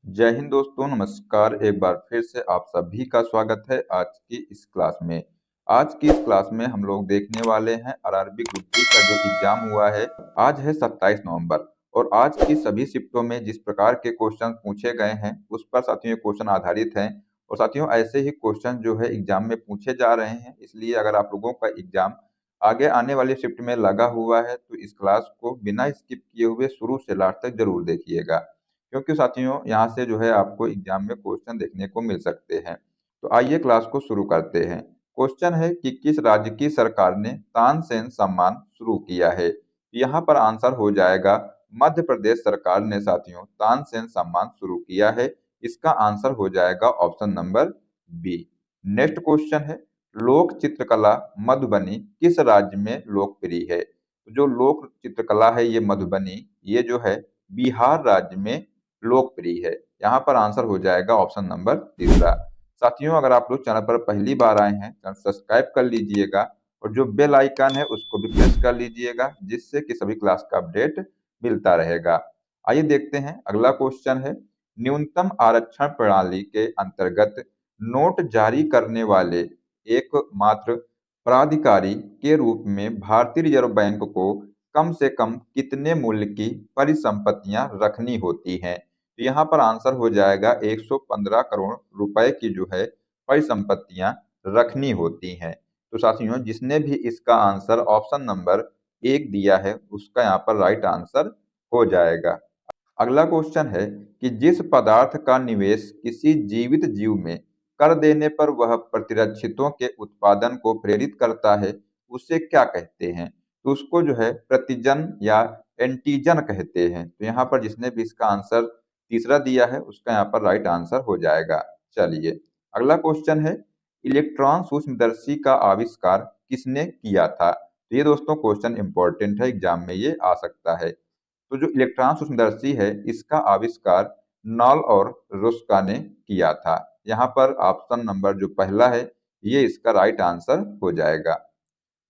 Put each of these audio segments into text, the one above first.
जय हिंद दोस्तों, नमस्कार। एक बार फिर से आप सभी का स्वागत है आज की इस क्लास में। आज की इस क्लास में हम लोग देखने वाले हैं आरआरबी ग्रुप डी का जो एग्जाम हुआ है। आज है 27 नवंबर और आज की सभी शिफ्टों में जिस प्रकार के क्वेश्चन पूछे गए हैं उस पर साथियों ये क्वेश्चन आधारित हैं। और साथियों ऐसे ही क्वेश्चन जो है एग्जाम में पूछे जा रहे हैं, इसलिए अगर आप लोगों का एग्जाम आगे आने वाली शिफ्ट में लगा हुआ है तो इस क्लास को बिना स्किप किए हुए शुरू से लास्ट तक जरूर देखिएगा, क्योंकि साथियों यहाँ से जो है आपको एग्जाम में क्वेश्चन देखने को मिल सकते हैं। तो आइए क्लास को शुरू करते हैं। क्वेश्चन है कि किस राज्य की सरकार ने तानसेन सम्मान शुरू किया है। यहाँ पर आंसर हो जाएगा मध्य प्रदेश सरकार ने साथियों तानसेन सम्मान शुरू किया है। इसका आंसर हो जाएगा option number B. Next question है लोक चित्रकला मधुबनी किस राज्य में लोकप्रिय है। तो जो लोक चित्रकला है ये मधुबनी, ये जो है बिहार राज्य में लोकप्रिय है। यहाँ पर आंसर हो जाएगा ऑप्शन नंबर तीसरा। साथियों अगर आप लोग चैनल पर पहली बार आए हैं तो सब्सक्राइब कर लीजिएगा और जो बेल आइकन है उसको भी प्रेस कर लीजिएगा, जिससे कि सभी क्लास का अपडेट मिलता रहेगा। आइए देखते हैं अगला क्वेश्चन है न्यूनतम आरक्षण प्रणाली के अंतर्गत नोट जारी करने वाले एकमात्र प्राधिकारी के रूप में भारतीय रिजर्व बैंक को कम से कम कितने मूल्य की परिसंपत्तियां रखनी होती हैं। तो यहाँ पर आंसर हो जाएगा 115 करोड़ रुपए की जो है परिसंपत्तियां रखनी होती हैं। तो साथियों जिसने भी इसका आंसर ऑप्शन नंबर एक दिया है उसका यहाँ पर राइट आंसर हो जाएगा। अगला क्वेश्चन है कि जिस पदार्थ का निवेश किसी जीवित जीव में कर देने पर वह प्रतिरक्षितों के उत्पादन को प्रेरित करता है उसे क्या कहते हैं। तो उसको जो है प्रतिजन या एंटीजन कहते हैं। तो यहाँ पर जिसने भी इसका आंसर तीसरा दिया है उसका यहाँ पर राइट आंसर हो जाएगा। चलिए अगला क्वेश्चन है इलेक्ट्रॉन सूक्ष्मदर्शी का आविष्कार किसने किया था। तो ये दोस्तों क्वेश्चन इंपॉर्टेंट है, एग्जाम में ये आ सकता है। तो जो इलेक्ट्रॉन सूक्ष्मदर्शी है इसका आविष्कार नॉल और रुस्का ने किया था। यहाँ पर ऑप्शन नंबर जो पहला है ये इसका राइट आंसर हो जाएगा।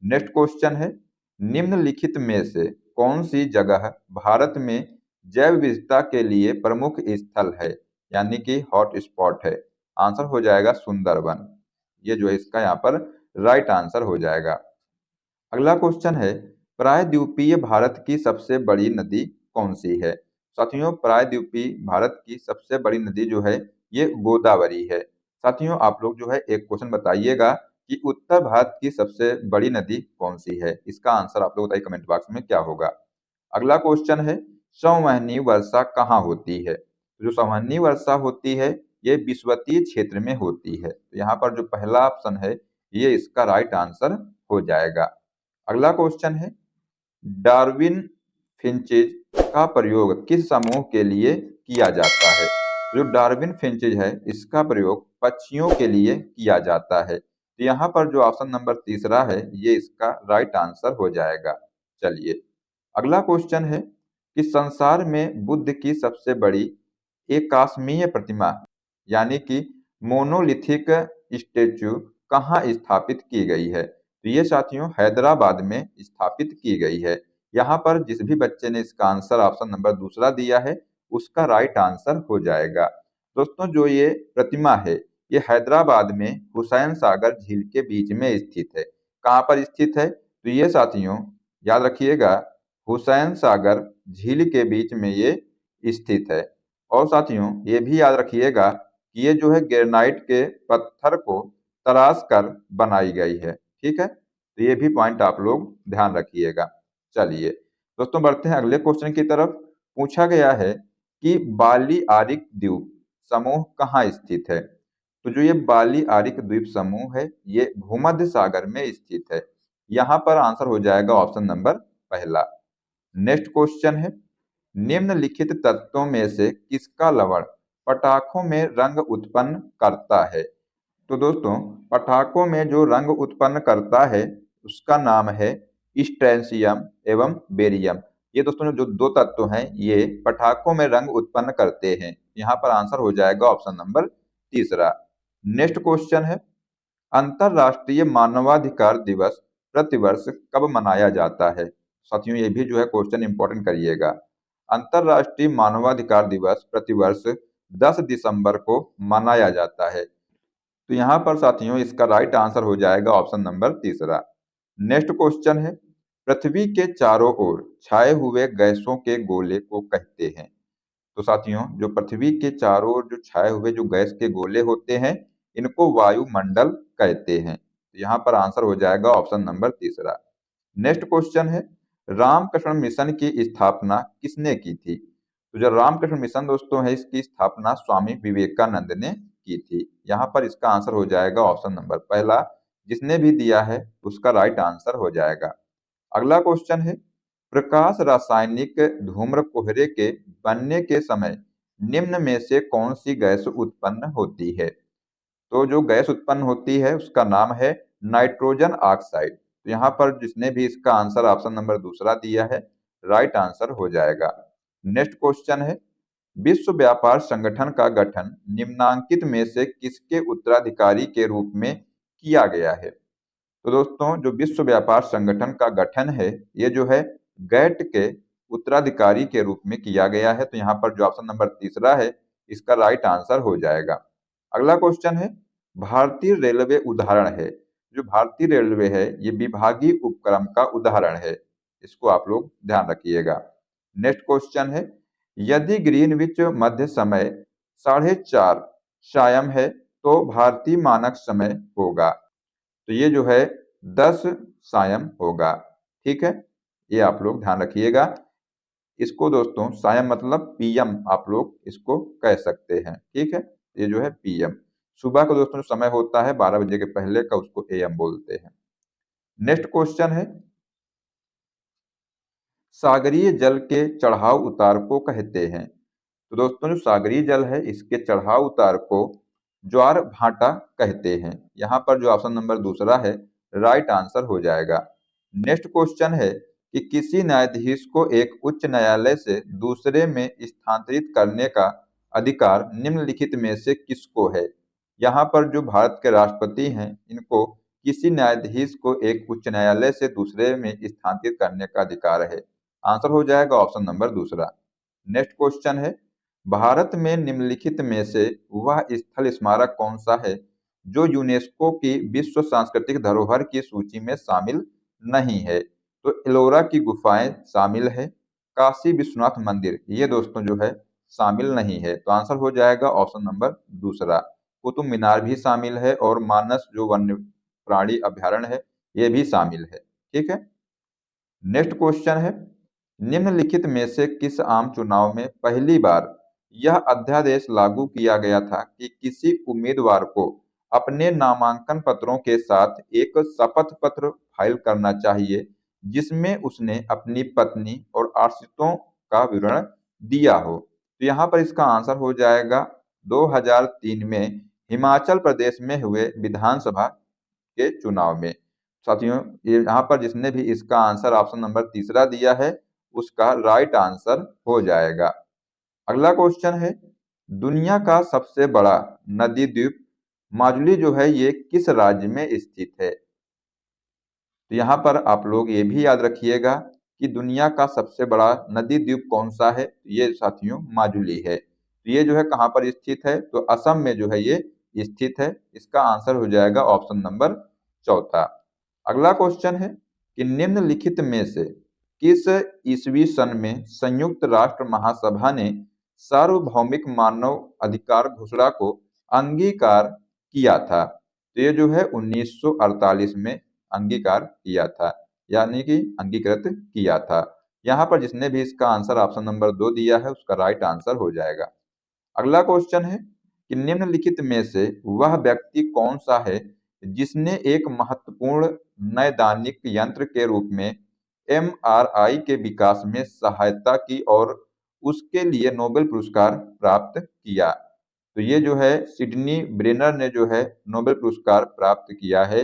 नेक्स्ट क्वेश्चन है निम्नलिखित में से कौन सी जगह भारत में जैव विविधता के लिए प्रमुख स्थल है, यानी कि हॉट स्पॉट है। आंसर हो जाएगा सुंदरवन। ये जो है इसका यहाँ पर राइट आंसर हो जाएगा। अगला क्वेश्चन है प्रायद्वीपीय भारत की सबसे बड़ी नदी कौन सी है। साथियों प्रायद्वीपीय भारत की सबसे बड़ी नदी जो है ये गोदावरी है। साथियों आप लोग जो है एक क्वेश्चन बताइएगा कि उत्तर भारत की सबसे बड़ी नदी कौन सी है। इसका आंसर आप लोग बताइए कमेंट बॉक्स में क्या होगा। अगला क्वेश्चन है संवहनी वर्षा कहाँ होती है। तो जो संवहनी वर्षा होती है ये विषुवतीय क्षेत्र में होती है। तो यहाँ पर जो पहला ऑप्शन है ये इसका राइट आंसर हो जाएगा। अगला क्वेश्चन है डार्विन फिंचेज का प्रयोग किस समूह के लिए किया जाता है। जो डार्विन फिंचेज है इसका प्रयोग पक्षियों के लिए किया जाता है। तो यहाँ पर जो ऑप्शन नंबर तीसरा है ये इसका राइट आंसर हो जाएगा। चलिए अगला क्वेश्चन है कि संसार में बुद्ध की सबसे बड़ी एकाश्मीय प्रतिमा यानी कि मोनोलिथिक स्टेच्यू कहाँ स्थापित की गई है। तो ये साथियों हैदराबाद में स्थापित की गई है। यहाँ पर जिस भी बच्चे ने इसका आंसर ऑप्शन नंबर दूसरा दिया है उसका राइट आंसर हो जाएगा। दोस्तों जो ये प्रतिमा है ये हैदराबाद में हुसैन सागर झील के बीच में स्थित है। कहाँ पर स्थित है तो ये साथियों याद रखिएगा हुसैन सागर झील के बीच में ये स्थित है। और साथियों ये भी याद रखिएगा कि ये जो है ग्रेनाइट के पत्थर को तराश कर बनाई गई है। ठीक है, तो ये भी पॉइंट आप लोग ध्यान रखिएगा। चलिए दोस्तों बढ़ते हैं अगले क्वेश्चन की तरफ। पूछा गया है कि बाली आरिक द्वीप समूह कहाँ स्थित है। तो जो ये बाली आरिक द्वीप समूह है ये भूमध्य सागर में स्थित है। यहाँ पर आंसर हो जाएगा ऑप्शन नंबर पहला। नेक्स्ट क्वेश्चन है निम्नलिखित तत्वों में से किसका लवण पटाखों में रंग उत्पन्न करता है। तो दोस्तों पटाखों में जो रंग उत्पन्न करता है उसका नाम है स्ट्रैंसियम एवं बेरियम। ये दोस्तों जो दो तत्व हैं ये पटाखों में रंग उत्पन्न करते हैं। यहाँ पर आंसर हो जाएगा ऑप्शन नंबर तीसरा। नेक्स्ट क्वेश्चन है अंतरराष्ट्रीय मानवाधिकार दिवस प्रतिवर्ष कब मनाया जाता है। साथियों ये भी जो है क्वेश्चन इंपॉर्टेंट करिएगा। अंतरराष्ट्रीय मानवाधिकार दिवस प्रतिवर्ष 10 दिसंबर को मनाया जाता है। तो यहाँ पर साथियों इसका राइट आंसर हो जाएगा ऑप्शन नंबर तीसरा। नेक्स्ट क्वेश्चन है, पृथ्वी के चारों ओर छाए हुए गैसों के गोले को कहते हैं। तो साथियों जो पृथ्वी के चारों ओर जो छाए हुए जो गैस के गोले होते हैं, इनको वायुमंडल कहते हैं। तो यहाँ पर आंसर हो जाएगा ऑप्शन नंबर तीसरा। नेक्स्ट क्वेश्चन है, रामकृष्ण मिशन की स्थापना किसने की थी? तो जो रामकृष्ण मिशन दोस्तों है, इसकी स्थापना स्वामी विवेकानंद ने की थी। यहाँ पर इसका आंसर हो जाएगा ऑप्शन नंबर पहला। जिसने भी दिया है उसका राइट आंसर हो जाएगा। अगला क्वेश्चन है, प्रकाश रासायनिक धूम्र कोहरे के बनने के समय निम्न में से कौन सी गैस उत्पन्न होती है? तो जो गैस उत्पन्न होती है उसका नाम है नाइट्रोजन ऑक्साइड। तो यहाँ पर जिसने भी इसका आंसर ऑप्शन नंबर दूसरा दिया है, राइट आंसर हो जाएगा। नेक्स्ट क्वेश्चन है, विश्व व्यापार संगठन का गठन निम्नांकित में से किसके उत्तराधिकारी के रूप में किया गया है? तो दोस्तों जो विश्व व्यापार संगठन का गठन है, ये जो है गैट के उत्तराधिकारी के रूप में किया गया है। तो यहाँ पर जो ऑप्शन नंबर तीसरा है, इसका राइट आंसर हो जाएगा। अगला क्वेश्चन है, भारतीय रेलवे उदाहरण है। जो भारतीय रेलवे है ये विभागीय उपक्रम का उदाहरण है। इसको आप लोग ध्यान रखिएगा। नेक्स्ट क्वेश्चन है, यदि ग्रीनविच मध्य समय 4:30 सायं है तो भारतीय मानक समय होगा। तो ये जो है 10 सायं होगा। ठीक है, ये आप लोग ध्यान रखिएगा। इसको दोस्तों सायं मतलब पीएम आप लोग इसको कह सकते हैं। ठीक है, ये जो है पीएम सुबह का दोस्तों समय होता है 12 बजे के पहले का, उसको एएम बोलते हैं। नेक्स्ट क्वेश्चन है, सागरीय जल के चढ़ाव उतार को कहते हैं। तो दोस्तों जो सागरीय जल है इसके चढ़ाव उतार को ज्वार भाटा कहते हैं। यहाँ पर जो ऑप्शन नंबर दूसरा है, राइट आंसर हो जाएगा। नेक्स्ट क्वेश्चन है कि किसी न्यायाधीश को एक उच्च न्यायालय से दूसरे में स्थानांतरित करने का अधिकार निम्नलिखित में से किसको है? यहाँ पर जो भारत के राष्ट्रपति हैं, इनको किसी न्यायाधीश को एक उच्च न्यायालय से दूसरे में स्थानांतरित करने का अधिकार है। आंसर हो जाएगा ऑप्शन नंबर दूसरा। नेक्स्ट क्वेश्चन है, भारत में निम्नलिखित में से वह स्थल स्मारक कौन सा है जो यूनेस्को की विश्व सांस्कृतिक धरोहर की सूची में शामिल नहीं है? तो एलोरा की गुफाएं शामिल है, काशी विश्वनाथ मंदिर ये दोस्तों जो है शामिल नहीं है। तो आंसर हो जाएगा ऑप्शन नंबर दूसरा। कुतुब मीनार भी शामिल है और मानस जो वन्य प्राणी अभ्यारण्य है ये भी शामिल है। ठीक है, नेक्स्ट क्वेश्चन है, निम्नलिखित में से किस आम चुनाव में पहली बार यह अध्यादेश लागू किया गया था कि किसी उम्मीदवार को अपने नामांकन पत्रों के साथ एक शपथ पत्र फाइल करना चाहिए जिसमें उसने अपनी पत्नी और आश्रितों का विवरण दिया हो? तो यहाँ पर इसका आंसर हो जाएगा 2003 में हिमाचल प्रदेश में हुए विधानसभा के चुनाव में। साथियों ये यहाँ पर जिसने भी इसका आंसर ऑप्शन नंबर तीसरा दिया है उसका राइट आंसर हो जाएगा। अगला क्वेश्चन है, दुनिया का सबसे बड़ा नदी द्वीप माजुली जो है ये किस राज्य में स्थित है? तो यहाँ पर आप लोग ये भी याद रखिएगा कि दुनिया का सबसे बड़ा नदी द्वीप कौन सा है? ये साथियों माजुली है। तो ये जो है कहाँ पर स्थित है? तो असम में जो है ये स्थित है। इसका आंसर हो जाएगा ऑप्शन नंबर चौथा। अगला क्वेश्चन है कि निम्नलिखित में से किस ईस्वी सन में संयुक्त राष्ट्र महासभा ने सार्वभौमिक मानव अधिकार घोषणा को अंगीकार किया था? तो ये जो है 1948 में अंगीकार किया था, यानी कि अंगीकृत किया था। यहाँ पर जिसने भी इसका आंसर ऑप्शन नंबर 2 दिया है उसका राइट आंसर हो जाएगा। अगला क्वेश्चन है कि निम्नलिखित में से वह व्यक्ति कौन सा है जिसने एक महत्वपूर्ण नैदानिक यंत्र के रूप में एमआरआई के विकास में सहायता की और उसके लिए नोबेल पुरस्कार प्राप्त किया? तो ये जो है सिडनी ब्रेनर ने जो है नोबेल पुरस्कार प्राप्त किया है।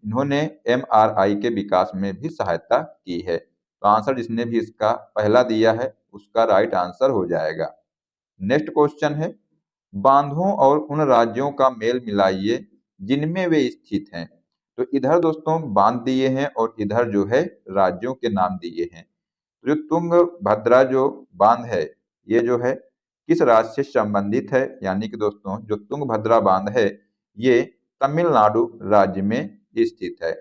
इन्होंने एमआरआई के विकास में भी सहायता की है। तो आंसर जिसने भी इसका पहला दिया है उसका राइट आंसर हो जाएगा। नेक्स्ट क्वेश्चन है, बांधों और उन राज्यों का मेल मिलाइए जिनमें वे स्थित हैं। तो इधर दोस्तों बांध दिए हैं और इधर जो है राज्यों के नाम दिए हैं। तो जो तुंगभद्रा जो बांध है ये जो है किस राज्य से संबंधित है, यानी कि दोस्तों जो तुंगभद्रा बांध है ये तमिलनाडु राज्य में स्थित है।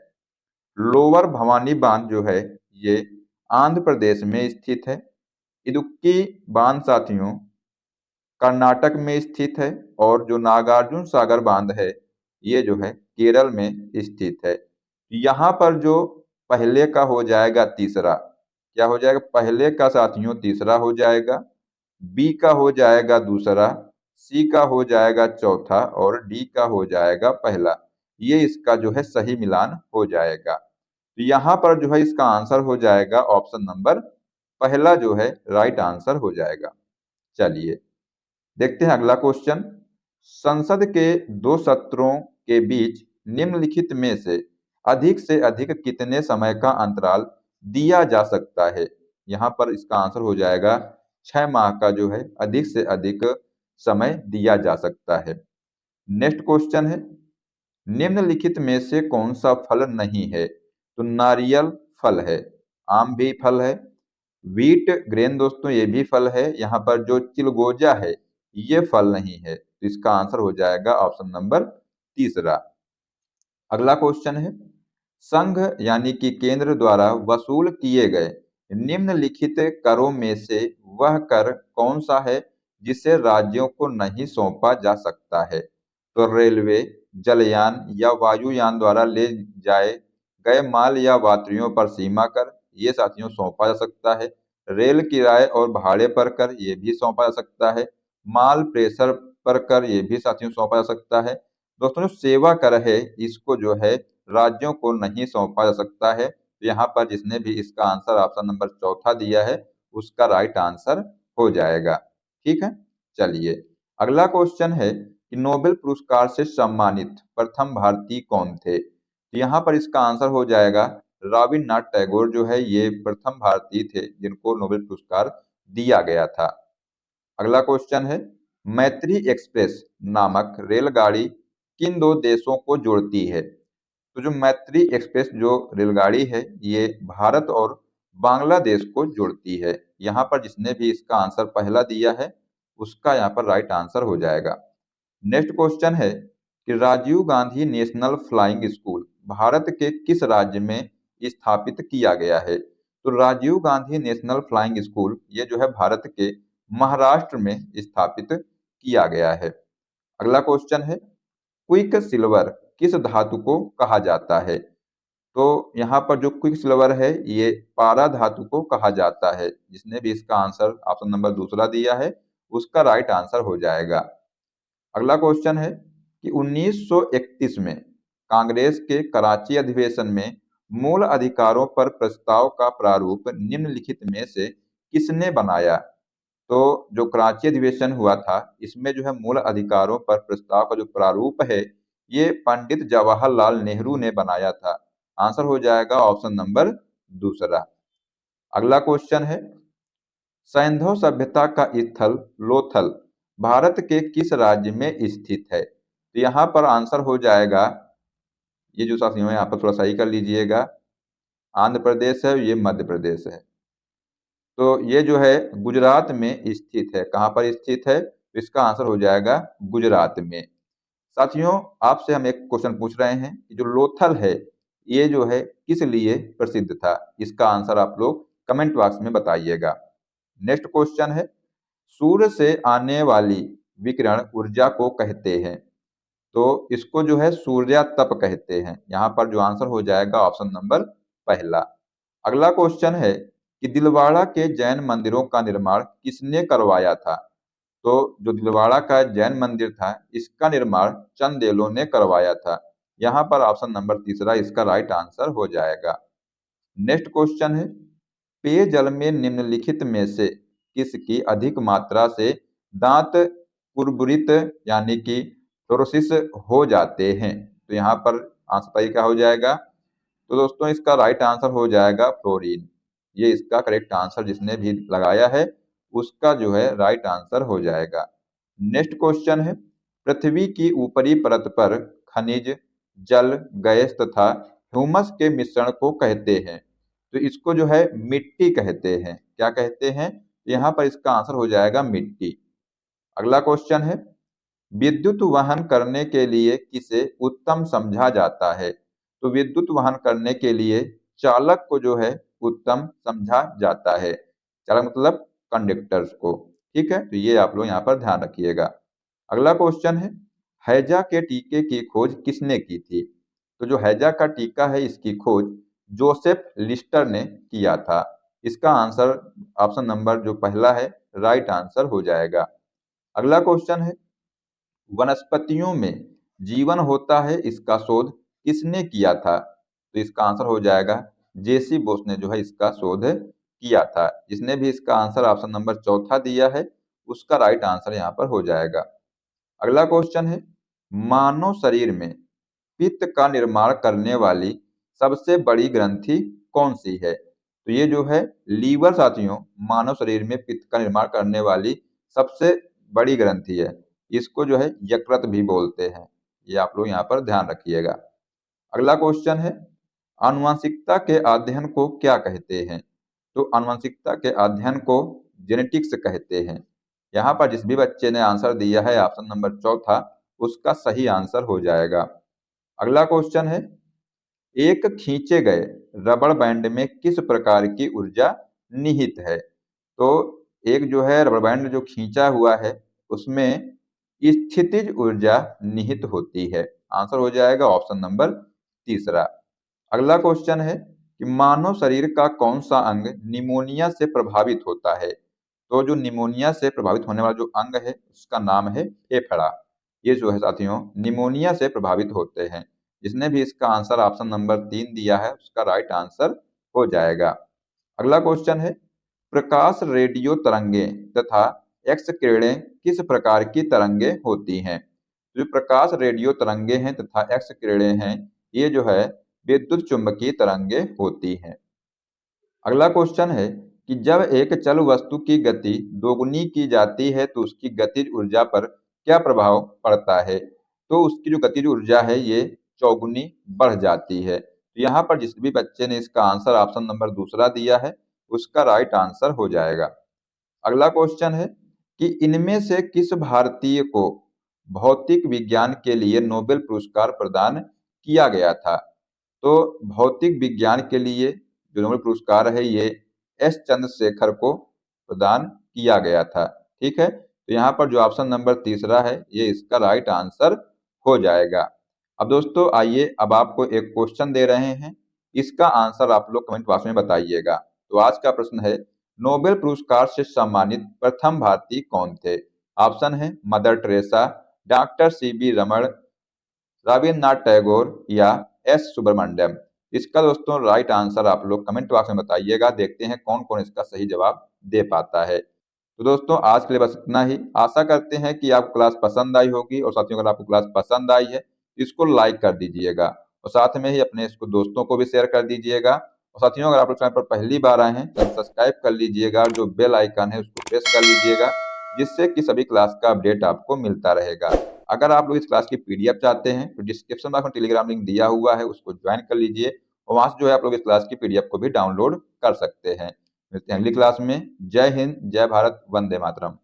लोअर भवानी बांध जो है ये आंध्र प्रदेश में स्थित है। इदुक्की बांध साथियों कर्नाटक में स्थित है, और जो नागार्जुन सागर बांध है ये जो है केरल में स्थित है। यहाँ पर जो पहले का हो जाएगा तीसरा, क्या हो जाएगा, पहले का साथियों तीसरा हो जाएगा, बी का हो जाएगा दूसरा, सी का हो जाएगा चौथा, और डी का हो जाएगा पहला। ये इसका जो है सही मिलान हो जाएगा। तो यहाँ पर जो है इसका आंसर हो जाएगा ऑप्शन नंबर पहला जो है राइट आंसर हो जाएगा। चलिए देखते हैं अगला क्वेश्चन। संसद के दो सत्रों के बीच निम्नलिखित में से अधिक कितने समय का अंतराल दिया जा सकता है। यहाँ पर इसका आंसर हो जाएगा 6 माह का जो है अधिक से अधिक समय दिया जा सकता है। नेक्स्ट क्वेश्चन है, निम्नलिखित में से कौन सा फल नहीं है। तो नारियल फल है, आम भी फल है, व्हीट ग्रेन दोस्तों ये भी फल है, यहाँ पर जो चिलगोजा है ये फल नहीं है। तो इसका आंसर हो जाएगा ऑप्शन नंबर तीसरा। अगला क्वेश्चन है, संघ यानी कि केंद्र द्वारा वसूल किए गए निम्नलिखित करों में से वह कर कौन सा है जिसे राज्यों को नहीं सौंपा जा सकता है। तो रेलवे, जलयान या वायुयान द्वारा ले जाए गए माल या यात्रियों पर सीमा कर, ये साथियों सौंपा जा सकता है। रेल किराए और भाड़े पर कर, ये भी सौंपा जा सकता है। माल प्रेशर पर कर, ये भी साथियों सौंपा जा सकता है। दोस्तों जो सेवा कर है इसको जो है राज्यों को नहीं सौंपा जा सकता है। तो यहाँ पर जिसने भी इसका आंसर ऑप्शन नंबर चौथा दिया है उसका राइट आंसर हो जाएगा। ठीक है, चलिए अगला क्वेश्चन है कि नोबेल पुरस्कार से सम्मानित प्रथम भारतीय कौन थे। तो यहाँ पर इसका आंसर हो जाएगा रविन्द्रनाथ टैगोर जो है ये प्रथम भारतीय थे जिनको नोबेल पुरस्कार दिया गया था। अगला क्वेश्चन है, मैत्री एक्सप्रेस नामक रेलगाड़ी किन दो देशों को जोड़ती है। तो जो मैत्री एक्सप्रेस जो रेलगाड़ी है ये भारत और बांग्लादेश को जोड़ती है। यहाँ पर जिसने भी इसका आंसर पहला दिया है उसका यहाँ पर राइट आंसर हो जाएगा। नेक्स्ट क्वेश्चन है कि Rajiv Gandhi National Flying School Bharat के किस राज्य में स्थापित किया गया है। तो Rajiv Gandhi National Flying School ये जो है भारत के महाराष्ट्र में स्थापित किया गया है। अगला क्वेश्चन है, क्विक सिल्वर किस धातु को कहा जाता है। तो यहाँ पर जो क्विक सिल्वर है ये पारा धातु को कहा जाता है। जिसने भी इसका आंसर ऑप्शन नंबर दूसरा दिया है उसका राइट आंसर हो जाएगा। अगला क्वेश्चन है कि 1931 में कांग्रेस के कराची अधिवेशन में मूल अधिकारों पर प्रस्ताव का प्रारूप निम्नलिखित में से किसने बनाया। तो जो कराची अधिवेशन हुआ था इसमें जो है मूल अधिकारों पर प्रस्ताव का जो प्रारूप है ये पंडित जवाहरलाल नेहरू ने बनाया था। आंसर हो जाएगा ऑप्शन नंबर दूसरा। अगला क्वेश्चन है, सैंधव सभ्यता का स्थल लोथल भारत के किस राज्य में स्थित है। तो यहाँ पर आंसर हो जाएगा, ये जो साथियों है यहाँ पर थोड़ा सही कर लीजिएगा, आंध्र प्रदेश है, ये मध्य प्रदेश है। तो ये जो है गुजरात में स्थित है। कहाँ पर स्थित है, तो इसका आंसर हो जाएगा गुजरात में। साथियों आपसे हम एक क्वेश्चन पूछ रहे हैं कि जो लोथल है ये जो है किस लिए प्रसिद्ध था। इसका आंसर आप लोग कमेंट बॉक्स में बताइएगा। नेक्स्ट क्वेश्चन है, सूर्य से आने वाली विकिरण ऊर्जा को कहते हैं। तो इसको जो है सूर्यातप कहते हैं। यहाँ पर जो आंसर हो जाएगा ऑप्शन नंबर पहला। अगला क्वेश्चन है कि दिलवाड़ा के जैन मंदिरों का निर्माण किसने करवाया था। तो जो दिलवाड़ा का जैन मंदिर था इसका निर्माण चंदेलों ने करवाया था। यहाँ पर ऑप्शन नंबर तीसरा इसका राइट आंसर हो जाएगा। नेक्स्ट क्वेश्चन है, पेयजल में निम्नलिखित में से किसकी अधिक मात्रा से दांत कुरबुरित यानी कि फ्लोरोसिस हो जाते हैं। तो यहाँ पर आंसर सही क्या हो जाएगा। तो दोस्तों इसका राइट आंसर हो जाएगा फ्लोरीन। ये इसका करेक्ट आंसर जिसने भी लगाया है उसका जो है राइट आंसर हो जाएगा। नेक्स्ट क्वेश्चन है, पृथ्वी की ऊपरी परत पर खनिज, जल, गैस तथा ह्यूमस के मिश्रण को कहते हैं। तो इसको जो है मिट्टी कहते हैं। क्या कहते हैं, यहाँ पर इसका आंसर हो जाएगा मिट्टी। अगला क्वेश्चन है, विद्युत वहन करने के लिए किसे उत्तम समझा जाता है? तो विद्युत वहन करने के लिए चालक को जो है उत्तम समझा जाता है। चालक मतलब कंडक्टर्स को। ठीक है, तो ये आप लोग यहाँ पर ध्यान रखिएगा। अगला क्वेश्चन है, हैजा के टीके की खोज किसने की थी? तो जो हैजा का टीका है इसकी खोज जोसेफ लिस्टर ने किया था। इसका आंसर ऑप्शन नंबर जो पहला है राइट आंसर हो जाएगा। अगला क्वेश्चन है, वनस्पतियों में जीवन होता है इसका शोध किसने किया था? तो इसका आंसर हो जाएगा जेसी बोस ने जो है इसका शोध किया था। जिसने भी इसका आंसर ऑप्शन नंबर चौथा दिया है उसका राइट आंसर यहाँ पर हो जाएगा। अगला क्वेश्चन है, मानव शरीर में पित्त का निर्माण करने वाली सबसे बड़ी ग्रंथि कौन सी है? तो ये जो है लीवर साथियों, मानव शरीर में पित्त का निर्माण करने वाली सबसे बड़ी ग्रंथि है। इसको जो है यकृत भी बोलते हैं। ये आप लोग यहाँ पर ध्यान रखिएगा। अगला क्वेश्चन है, आनुवंशिकता के अध्ययन को क्या कहते हैं? तो आनुवंशिकता के अध्ययन को जेनेटिक्स कहते हैं। यहाँ पर जिस भी बच्चे ने आंसर दिया है ऑप्शन नंबर चौथा उसका सही आंसर हो जाएगा। अगला क्वेश्चन है, एक खींचे गए रबड़ बैंड में किस प्रकार की ऊर्जा निहित है? तो एक जो है रबड़ बैंड जो खींचा हुआ है उसमें स्थितिज ऊर्जा निहित होती है। आंसर हो जाएगा ऑप्शन नंबर तीसरा। अगला क्वेश्चन है कि मानव शरीर का कौन सा अंग निमोनिया से प्रभावित होता है? तो जो निमोनिया से प्रभावित होने वाला जो अंग है उसका नाम है फेफड़ा। ये जो है साथियों निमोनिया से प्रभावित होते हैं। जिसने भी इसका आंसर ऑप्शन नंबर 3 दिया है उसका राइट आंसर हो जाएगा। अगला क्वेश्चन है, प्रकाश रेडियो तरंगें तथा एक्स किरणें किस प्रकार की तरंगें होती हैं? जो प्रकाश रेडियो तरंगें हैं तथा एक्स किरणें हैं ये जो है विद्युत चुंबकीय तरंगें होती हैं। अगला क्वेश्चन है कि जब एक चल वस्तु की गति दोगुनी की जाती है तो उसकी गतिज ऊर्जा पर क्या प्रभाव पड़ता है? तो उसकी जो गतिज ऊर्जा है ये चौगुनी बढ़ जाती है। तो यहाँ पर जिस भी बच्चे ने इसका आंसर ऑप्शन नंबर दूसरा दिया है उसका राइट आंसर हो जाएगा। अगला क्वेश्चन है कि इनमें से किस भारतीय को भौतिक विज्ञान के लिए नोबेल पुरस्कार प्रदान किया गया था? तो भौतिक विज्ञान के लिए जो नोबेल पुरस्कार है ये एस चंद्रशेखर को प्रदान किया गया था। ठीक है, तो यहाँ पर जो ऑप्शन नंबर तीसरा है ये इसका राइट आंसर हो जाएगा। अब दोस्तों आइए अब आपको एक क्वेश्चन दे रहे हैं, इसका आंसर आप लोग कमेंट बॉक्स में बताइएगा। तो आज का प्रश्न है, नोबेल पुरस्कार से सम्मानित प्रथम भारतीय कौन थे? ऑप्शन है मदर टेरेसा, डॉक्टर सीवी रमण, रविन्द्रनाथ टैगोर या एस सुब्रमण्यम। इसका दोस्तों राइट आंसर आप लोग कमेंट बॉक्स में बताइएगा। देखते हैं कौन कौन इसका सही जवाब दे पाता है। तो दोस्तों आज के लिए बस इतना ही। आशा करते हैं कि आपको क्लास पसंद आई होगी और साथियों अगर आपको क्लास पसंद आई है इसको लाइक कर दीजिएगा और साथ में ही अपने इसको दोस्तों को भी शेयर कर दीजिएगा। और साथियों अगर आप लोग चैनल पर पहली बार आए हैं तो सब्सक्राइब कर लीजिएगा और जो बेल आइकन है उसको प्रेस कर लीजिएगा जिससे कि सभी क्लास का अपडेट आपको मिलता रहेगा। अगर आप लोग इस क्लास की पीडीएफ चाहते हैं तो डिस्क्रिप्शन बॉक्स में टेलीग्राम लिंक दिया हुआ है उसको ज्वाइन कर लीजिए और वहां से जो है आप लोग इस क्लास की पीडीएफ को भी डाउनलोड कर सकते हैं। मिलते हैं अगली क्लास में। जय हिंद, जय भारत, वंदे मातरम।